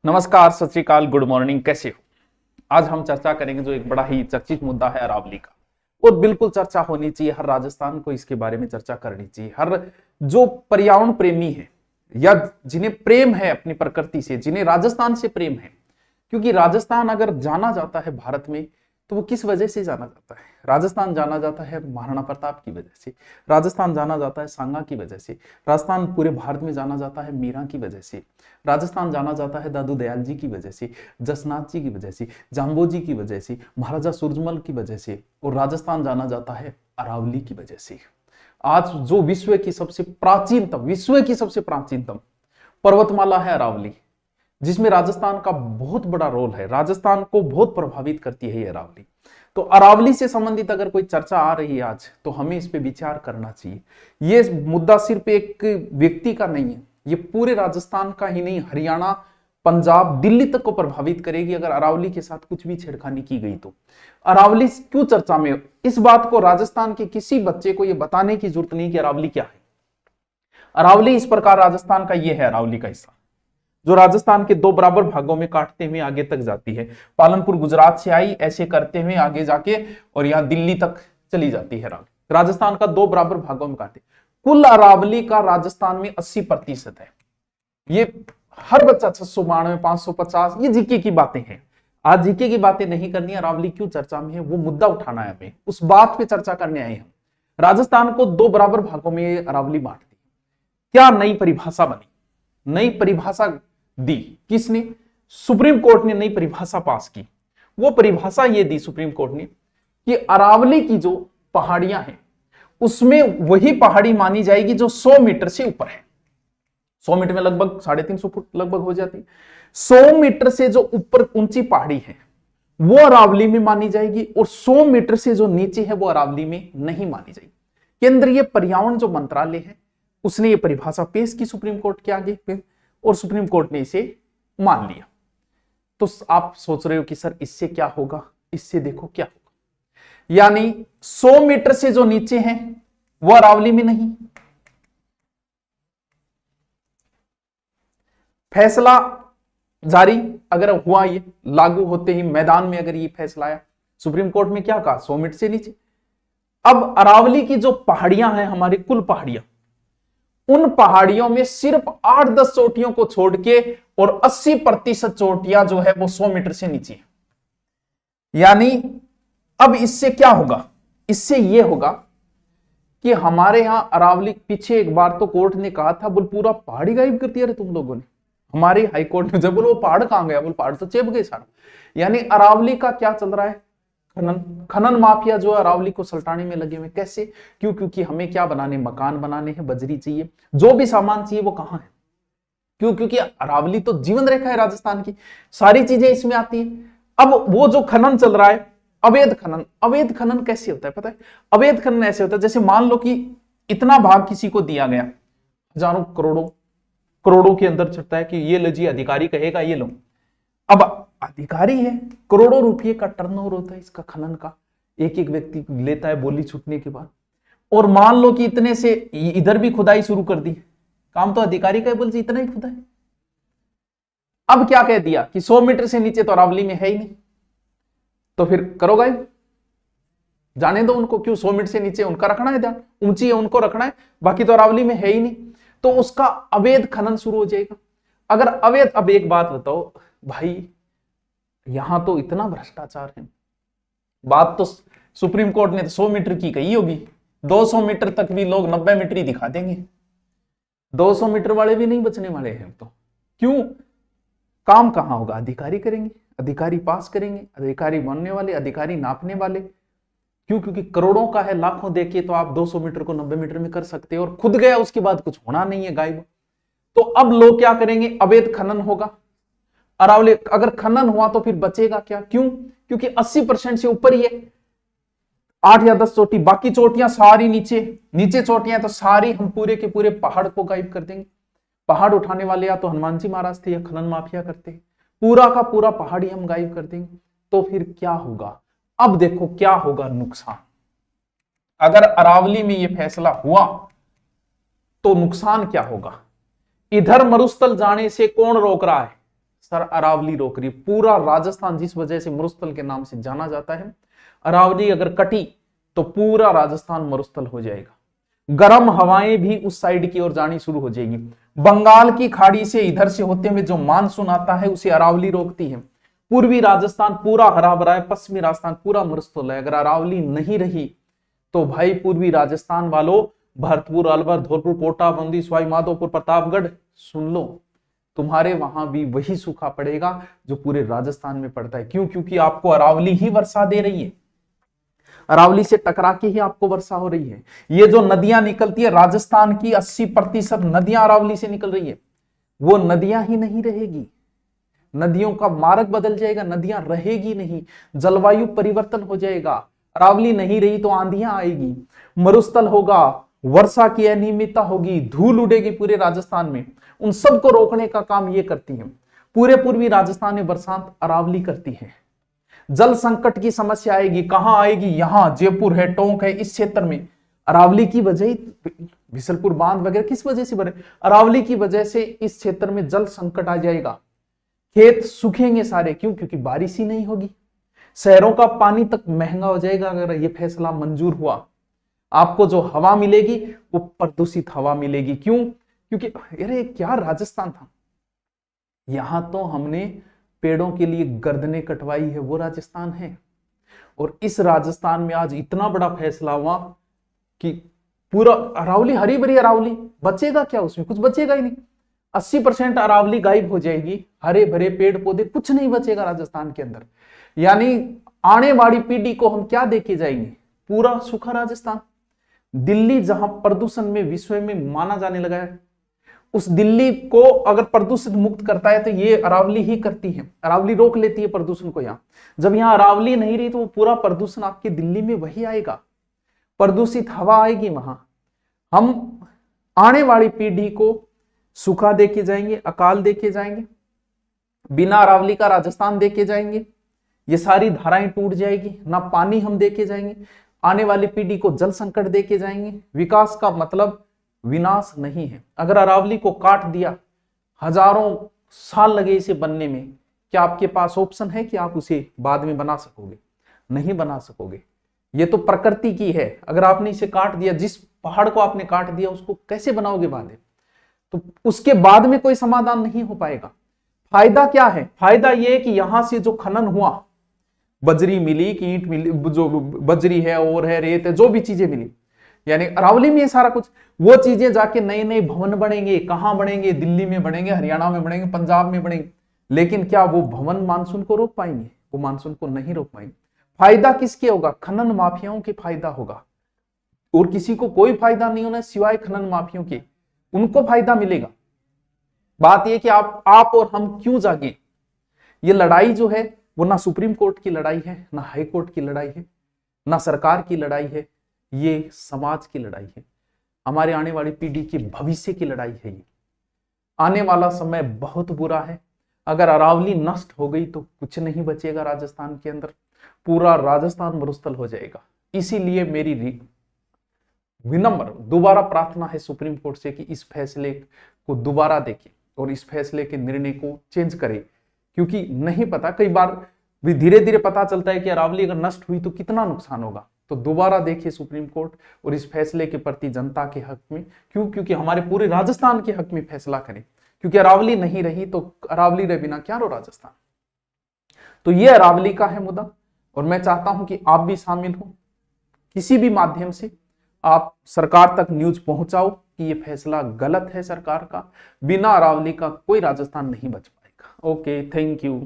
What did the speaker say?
नमस्कार, सत श्री अकाल, गुड मॉर्निंग। कैसे हो? आज हम चर्चा करेंगे जो एक बड़ा ही चर्चित मुद्दा है अरावली का। और बिल्कुल चर्चा होनी चाहिए, हर राजस्थान को इसके बारे में चर्चा करनी चाहिए। हर जो पर्यावरण प्रेमी है या जिन्हें प्रेम है अपनी प्रकृति से, जिन्हें राजस्थान से प्रेम है, क्योंकि राजस्थान अगर जाना जाता है भारत में तो वो किस वजह से जाना जाता है? राजस्थान जाना जाता है महाराणा प्रताप की वजह से, राजस्थान जाना जाता है सांगा की वजह से, राजस्थान पूरे भारत में जाना जाता है मीरा की वजह से, राजस्थान जाना जाता है दादू दयाल जी की वजह से, जसनाथ जी की वजह से, जाम्बोजी की वजह से, महाराजा सूरजमल की वजह से, और राजस्थान जाना जाता है अरावली की वजह से। आज जो विश्व की सबसे प्राचीनतम पर्वतमाला है अरावली, जिसमें राजस्थान का बहुत बड़ा रोल है, राजस्थान को बहुत प्रभावित करती है ये अरावली। तो अरावली से संबंधित अगर कोई चर्चा आ रही है आज, तो हमें इस पे विचार करना चाहिए। ये मुद्दा सिर्फ एक व्यक्ति का नहीं है, ये पूरे राजस्थान का ही नहीं, हरियाणा, पंजाब, दिल्ली तक को प्रभावित करेगी अगर अरावली के साथ कुछ भी छेड़खानी की गई तो। अरावली क्यों चर्चा में? इस बात को राजस्थान के किसी बच्चे को यह बताने की जरूरत नहीं कि अरावली क्या है। अरावली इस प्रकार राजस्थान का ये है, अरावली का हिस्सा जो राजस्थान के दो बराबर भागों में काटते हुए आगे तक जाती है। पालनपुर गुजरात से आई, ऐसे करते हुए आगे जाके और यहाँ दिल्ली तक चली जाती है। राजस्थान का दो बराबर भागों में काटे। कुल अरावली का राजस्थान में 80% है। ये हर बच्चा 692, 550, ये जीके की बातें हैं। आज जीके की बातें नहीं करनी, अरावली क्यों चर्चा में है वो मुद्दा उठाना है, हमें उस बात पे चर्चा करने आए हम। राजस्थान को दो बराबर भागों में अरावली बांटती। क्या नई परिभाषा बनी, नई परिभाषा दी किसने? सुप्रीम कोर्ट ने नई परिभाषा पास की। वो परिभाषा ये दी सुप्रीम कोर्ट ने कि अरावली की जो पहाड़ियां हैं उसमें वही पहाड़ी मानी जाएगी जो 100 मीटर से ऊपर है। 100 मीटर में लगभग 350 फुट लगभग हो जाती है। 100 मीटर से जो ऊपर ऊंची पहाड़ी है वो अरावली में मानी जाएगी, और 100 मीटर से जो नीचे है वो अरावली में नहीं मानी जाएगी। केंद्रीय पर्यावरण जो मंत्रालय है उसने ये परिभाषा पेश की सुप्रीम कोर्ट के आगे पे, और सुप्रीम कोर्ट ने इसे मान लिया। तो आप सोच रहे हो कि सर इससे क्या होगा? इससे देखो क्या होगा, यानी 100 मीटर से जो नीचे हैं वो अरावली में नहीं। फैसला जारी अगर हुआ, ये लागू होते ही मैदान में अगर ये फैसला आया, सुप्रीम कोर्ट में क्या कहा? 100 मीटर से नीचे। अब अरावली की जो पहाड़ियां हैं, हमारी कुल पहाड़ियां, उन पहाड़ियों में सिर्फ 8-10 चोटियों को छोड़ के और 80% चोटियां जो है वो 100 मीटर से नीचे है। यानी अब इससे क्या होगा? इससे यह होगा कि हमारे यहां अरावली, पीछे एक बार तो कोर्ट ने कहा था बोल पूरा पहाड़ी गायब कर दिया रे तुम लोगों ने। हमारे हाई कोर्ट ने जब बोल वो पहाड़ कहां गया, बोल पहाड़ तो चेप गए सारा। यानी अरावली का क्या चल रहा है? खनन माफिया जो अरावली को सल्टाने में लगे हुए। कैसे? क्योंकि हमें क्या बनाने? मकान बनाने हैं, बजरी चाहिए, जो भी सामान चाहिए वो कहां है? क्योंकि अरावली तो जीवन रेखा है राजस्थान की, सारी चीजें इसमें आती है। अब वो जो खनन चल रहा है, अवैध खनन कैसे होता है पता है? अवैध खनन ऐसे होता है जैसे मान लो कि इतना भाग किसी को दिया गया, हजारों करोड़ों के अंदर चढ़ता है कि ये लीजिए, अधिकारी कहेगा ये लो। अब अधिकारी है, करोड़ों रुपये का टर्नओवर होता है इसका खनन का, एक एक व्यक्ति लेता है बोली छूटने के बाद। और मान लो कि इतने से इधर भी खुदाई शुरू कर दी, काम तो अधिकारी का है, बोल इतना ही खुदाई। अब क्या कह दिया कि 100 मीटर से नीचे तो अरावली में है ही नहीं, तो फिर करो गायब, जाने दो उनको। क्यों 100 मीटर से नीचे उनका रखना है ध्यान, ऊंची है उनको रखना है, बाकी तो अरावली में है ही नहीं, तो उसका अवैध खनन शुरू हो जाएगा। अगर अवैध, अब एक बात बताओ भाई, यहां तो इतना भ्रष्टाचार है, बात तो सुप्रीम कोर्ट ने 100 मीटर की कही होगी, 200 मीटर तक भी लोग 90 मीटर ही दिखा देंगे, 200 मीटर वाले भी नहीं बचने वाले हैं। तो क्यों? काम कहां होगा? अधिकारी करेंगे, अधिकारी पास करेंगे, अधिकारी बनने वाले, अधिकारी नापने वाले। क्यों? क्योंकि करोड़ों का है, लाखों देके तो आप 200 मीटर को 90 मीटर में कर सकते हो, और खुद गया उसके बाद कुछ होना नहीं है, गायब। तो अब लोग क्या करेंगे? अवैध खनन होगा अरावली। अगर खनन हुआ तो फिर बचेगा क्या? क्यों? क्योंकि 80% से ऊपर ही है, 8 या 10 चोटी, बाकी चोटियां सारी नीचे चोटियां तो सारी हम पूरे के पूरे पहाड़ को गायब कर देंगे। पहाड़ उठाने वाले या तो हनुमान जी महाराज थे या खनन माफिया करते, पूरा का पूरा पहाड़ी हम गायब कर देंगे। तो फिर क्या होगा? अब देखो क्या होगा नुकसान। अगर अरावली में यह फैसला हुआ तो नुकसान क्या होगा? इधर मरुस्थल जाने से कौन रोक रहा है? सर अरावली रोक रही, पूरा राजस्थान जिस वजह से मरुस्थल के नाम से जाना जाता है, अरावली अगर कटी तो पूरा राजस्थान मरुस्थल हो जाएगा। गर्म हवाएं भी उस साइड की ओर जानी शुरू हो जाएगी। बंगाल की खाड़ी से इधर से होते हुए जो मानसून आता है उसे अरावली रोकती है। पूर्वी राजस्थान पूरा हरा भरा है, पश्चिमी राजस्थान पूरा मरुस्थल है। अगर अरावली नहीं रही तो भाई पूर्वी राजस्थान वालों, भरतपुर, अलवर, धौलपुर, कोटा, बूंदी, सवाई माधोपुर, प्रतापगढ़, सुन लो, तुम्हारे वहां भी वही सूखा पड़ेगा जो पूरे राजस्थान में पड़ता है। क्यों? क्योंकि आपको अरावली ही वर्षा दे रही है, अरावली से टकरा के ही आपको वर्षा हो रही है। ये जो नदियां निकलती है, राजस्थान की 80% नदियां अरावली से निकल रही है, वो नदियां ही नहीं रहेगी, नदियों का मार्ग बदल जाएगा, नदियां रहेगी नहीं, जलवायु परिवर्तन हो जाएगा। अरावली नहीं रही तो आंधियां आएगी, मरुस्थल होगा, वर्षा की अनियमितता होगी, धूल उड़ेगी पूरे राजस्थान में। उन सबको रोकने का काम ये करती है। पूरे पूर्वी राजस्थान में बरसात अरावली करती है। जल संकट की समस्या आएगी, कहां आएगी? यहां जयपुर है, टोंक है, इस क्षेत्र में अरावली की वजह, बिसलपुर बांध वगैरह किस वजह से बने? अरावली की वजह से इस क्षेत्र में जल संकट आ जाएगा, खेत सूखेंगे सारे। क्यों? क्योंकि बारिश ही नहीं होगी। शहरों का पानी तक महंगा हो जाएगा अगर यह फैसला मंजूर हुआ। आपको जो हवा मिलेगी वो प्रदूषित हवा मिलेगी। क्यों? क्योंकि अरे क्या राजस्थान था, यहां तो हमने पेड़ों के लिए गर्दनें कटवाई है, वो राजस्थान है। और इस राजस्थान में आज इतना बड़ा फैसला हुआ कि पूरा अरावली, हरी भरी अरावली, बचेगा क्या उसमें? कुछ बचेगा ही नहीं। 80% अरावली गायब हो जाएगी, हरे भरे पेड़ पौधे, कुछ नहीं बचेगा राजस्थान के अंदर। यानी आने वाली पीढ़ी को हम क्या देके जाएंगे? पूरा सूखा राजस्थान। दिल्ली जहां प्रदूषण में विश्व में माना जाने लगा है, उस दिल्ली को अगर प्रदूषित मुक्त करता है तो ये अरावली ही करती है। अरावली रोक लेती है प्रदूषण को। यहाँ जब यहाँ अरावली नहीं रही तो वो पूरा प्रदूषण आपके दिल्ली में वही आएगा, प्रदूषित हवा आएगी वहां। हम आने वाली पीढ़ी को सूखा देके जाएंगे, अकाल देके जाएंगे, बिना अरावली का राजस्थान देके जाएंगे, ये सारी धाराएं टूट जाएगी, ना पानी हम देके जाएंगे, आने वाली पीढ़ी को जल संकट देके जाएंगे। विकास का मतलब विनाश नहीं है। अगर अरावली को काट दिया, हजारों साल लगे इसे बनने में, क्या आपके पास ऑप्शन है कि आप उसे बाद में बना सकोगे? नहीं बना सकोगे। ये तो प्रकृति की है। अगर आपने इसे काट दिया, जिस पहाड़ को आपने काट दिया उसको कैसे बनाओगे बाद में? तो उसके बाद में कोई समाधान नहीं हो पाएगा। फायदा क्या है? फायदा यह है कि यहां से जो खनन हुआ, बजरी मिली कि ईंट मिली, जो बजरी है और है, रेत है, जो भी चीजें मिली, यानी अरावली में ये सारा कुछ, वो चीजें जाके नए नए भवन बनेंगे। कहां बनेंगे? दिल्ली में बनेंगे, हरियाणा में बनेंगे, पंजाब में बनेंगे। लेकिन क्या वो भवन मानसून को रोक पाएंगे? वो मानसून को नहीं रोक पाएंगे। फायदा किसके होगा? खनन माफियाओं के फायदा होगा, और किसी को कोई फायदा नहीं होना सिवाय खनन माफियाओं के। उनको फायदा मिलेगा। बात यह कि आप और हम क्यों जागे? ये लड़ाई जो है वो ना सुप्रीम कोर्ट की लड़ाई है, ना हाई कोर्ट की लड़ाई है, ना सरकार की लड़ाई है, ये समाज की लड़ाई है। हमारे आने वाली पीढ़ी के भविष्य की लड़ाई है। ये आने वाला समय बहुत बुरा है। अगर अरावली नष्ट हो गई तो कुछ नहीं बचेगा राजस्थान के अंदर, पूरा राजस्थान मरुस्थल हो जाएगा। इसीलिए मेरी विनम्र दोबारा प्रार्थना है सुप्रीम कोर्ट से कि इस फैसले को दोबारा देखें और इस फैसले के निर्णय को चेंज करें। क्योंकि नहीं पता, कई बार भी धीरे धीरे पता चलता है कि अरावली अगर नष्ट हुई तो कितना नुकसान होगा। तो दोबारा देखिए सुप्रीम कोर्ट और इस फैसले के प्रति जनता के हक में, क्योंकि हमारे पूरे राजस्थान के हक में फैसला करें। क्योंकि अरावली नहीं रही तो अरावली रहे बिना क्या रो राजस्थान। तो ये अरावली का है मुद्दा, और मैं चाहता हूं कि आप भी शामिल हो, किसी भी माध्यम से आप सरकार तक न्यूज पहुंचाओ कि ये फैसला गलत है सरकार का। बिना अरावली का कोई राजस्थान नहीं बच पाएगा। Okay, thank you.